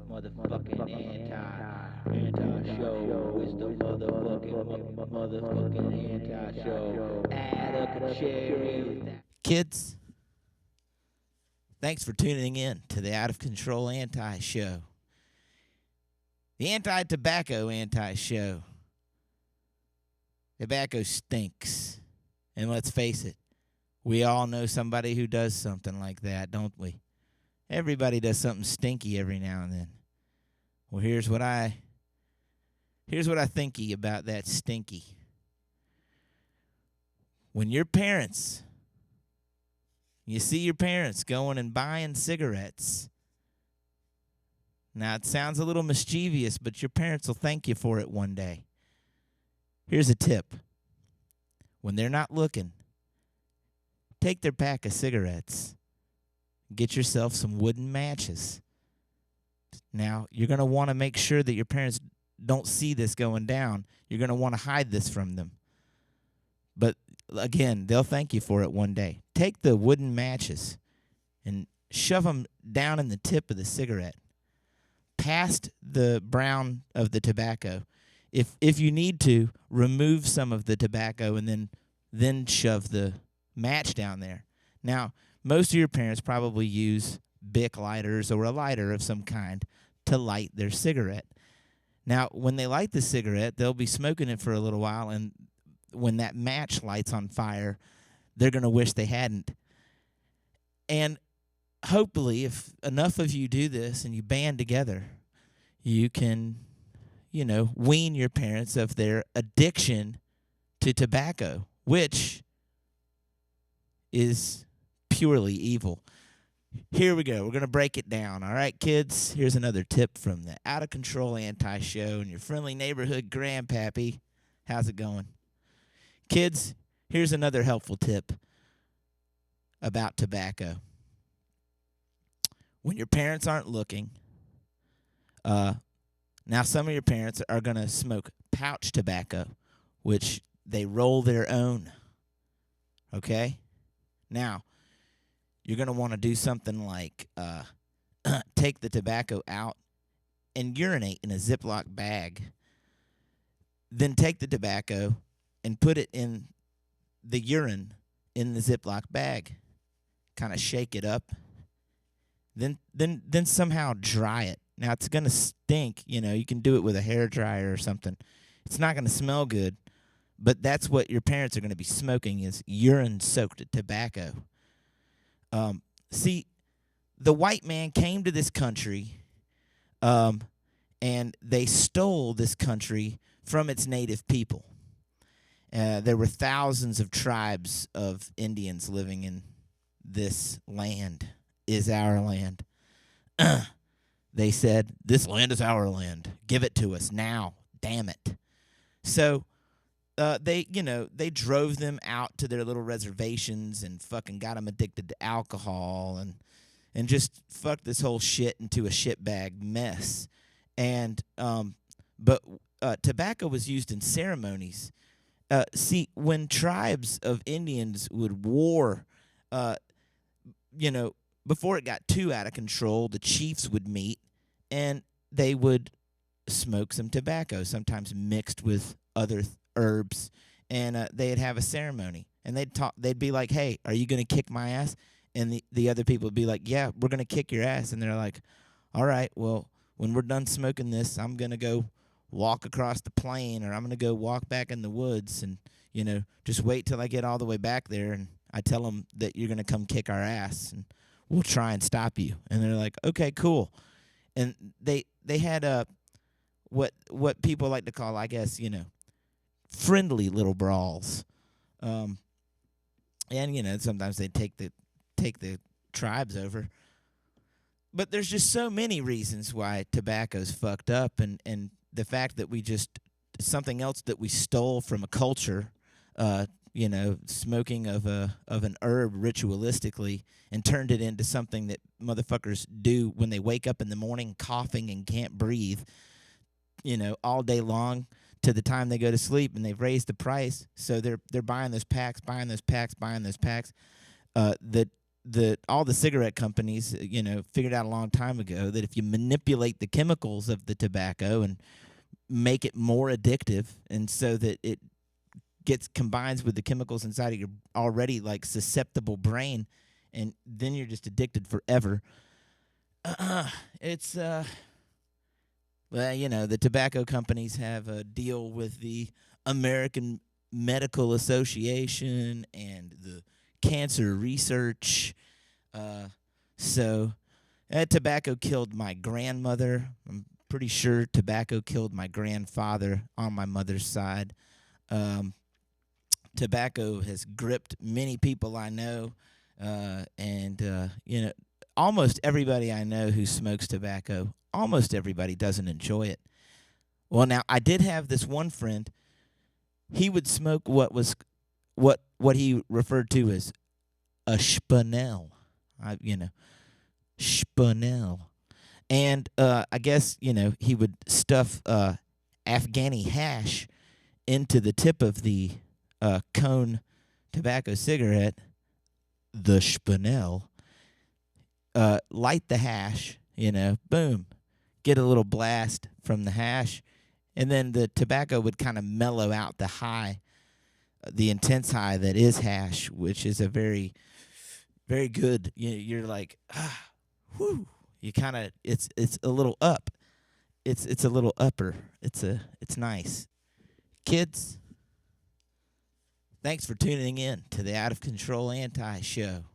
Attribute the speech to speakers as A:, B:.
A: Motherfucking anti-show. It's the motherfucking anti-show. Adam Cherry. Kids, thanks for tuning in to the Out of Control Anti-Show. The anti-tobacco anti-show. Tobacco stinks. And let's face it, we all know somebody who does something like that, don't we? Everybody does something stinky every now and then. Well, here's what I thinky about that stinky. When your parents, you see your parents going and buying cigarettes. Now, it sounds a little mischievous, but your parents will thank you for it one day. Here's a tip. When they're not looking, take their pack of cigarettes. Get yourself some wooden matches. Now, you're going to want to make sure that your parents don't see this going down. You're going to want to hide this from them. But, again, they'll thank you for it one day. Take the wooden matches and shove them down in the tip of the cigarette, past the brown of the tobacco. If you need to, remove some of the tobacco and then shove the match down there. Now, most of your parents probably use Bic lighters or a lighter of some kind to light their cigarette. Now, when they light the cigarette, they'll be smoking it for a little while, and when that match lights on fire, they're going to wish they hadn't. And hopefully, if enough of you do this and you band together, you can, wean your parents of their addiction to tobacco, which is purely evil. Here we go. We're going to break it down. All right, kids? Here's another tip from the Out of Control Anti-Show and your friendly neighborhood grandpappy. How's it going? Kids, here's another helpful tip about tobacco. When your parents aren't looking, now some of your parents are going to smoke pouch tobacco, which they roll their own. Okay? Now, you're going to want to do something like take the tobacco out and urinate in a Ziploc bag. Then take the tobacco and put it in the urine in the Ziploc bag. Kind of shake it up. Then somehow dry it. Now, it's going to stink. You can do it with a hairdryer or something. It's not going to smell good, but that's what your parents are going to be smoking is urine-soaked tobacco. See, the white man came to this country, and they stole this country from its native people. There were thousands of tribes of Indians living in this land, is our land. They said, this land is our land. Give it to us now. Damn it. So they drove them out to their little reservations and fucking got them addicted to alcohol and just fucked this whole shit into a shitbag mess. And but tobacco was used in ceremonies. See, when tribes of Indians would war, before it got too out of control, the chiefs would meet and they would smoke some tobacco, sometimes mixed with other herbs, and they'd have a ceremony. And they'd be like, hey, are you going to kick my ass? And the other people would be like, yeah, we're going to kick your ass. And they're like, all right, well, when we're done smoking this, I'm going to go walk across the plain, or I'm going to go walk back in the woods, and, just wait till I get all the way back there, and I tell them that you're going to come kick our ass, and we'll try and stop you. And they're like, okay, cool. And they had what people like to call, I guess, friendly little brawls. And sometimes they take the tribes over. But there's just so many reasons why tobacco's fucked up, and the fact that we just something else that we stole from a culture, smoking of an herb ritualistically, and turned it into something that motherfuckers do when they wake up in the morning coughing and can't breathe, all day long to the time they go to sleep, and they've raised the price, so they're buying those packs. That all the cigarette companies, figured out a long time ago that if you manipulate the chemicals of the tobacco and make it more addictive, and so that it combines with the chemicals inside of your already like susceptible brain, and then you're just addicted forever. It's well, the tobacco companies have a deal with the American Medical Association and the Cancer Research. So tobacco killed my grandmother. I'm pretty sure tobacco killed my grandfather on my mother's side. Tobacco has gripped many people I know, and almost everybody I know who smokes tobacco, almost everybody doesn't enjoy it. Well, now I did have this one friend. He would smoke what he referred to as a Spinell, Spinell, and I guess he would stuff Afghani hash into the tip of the cone tobacco cigarette, the Spinell. Light the hash, boom, get a little blast from the hash, and then the tobacco would kind of mellow out the high, the intense high that is hash, which is a very, very good. You're like, whoo. You kind of it's a little up. It's a little upper. It's nice. Kids, thanks for tuning in to the Out of Control Anti Show.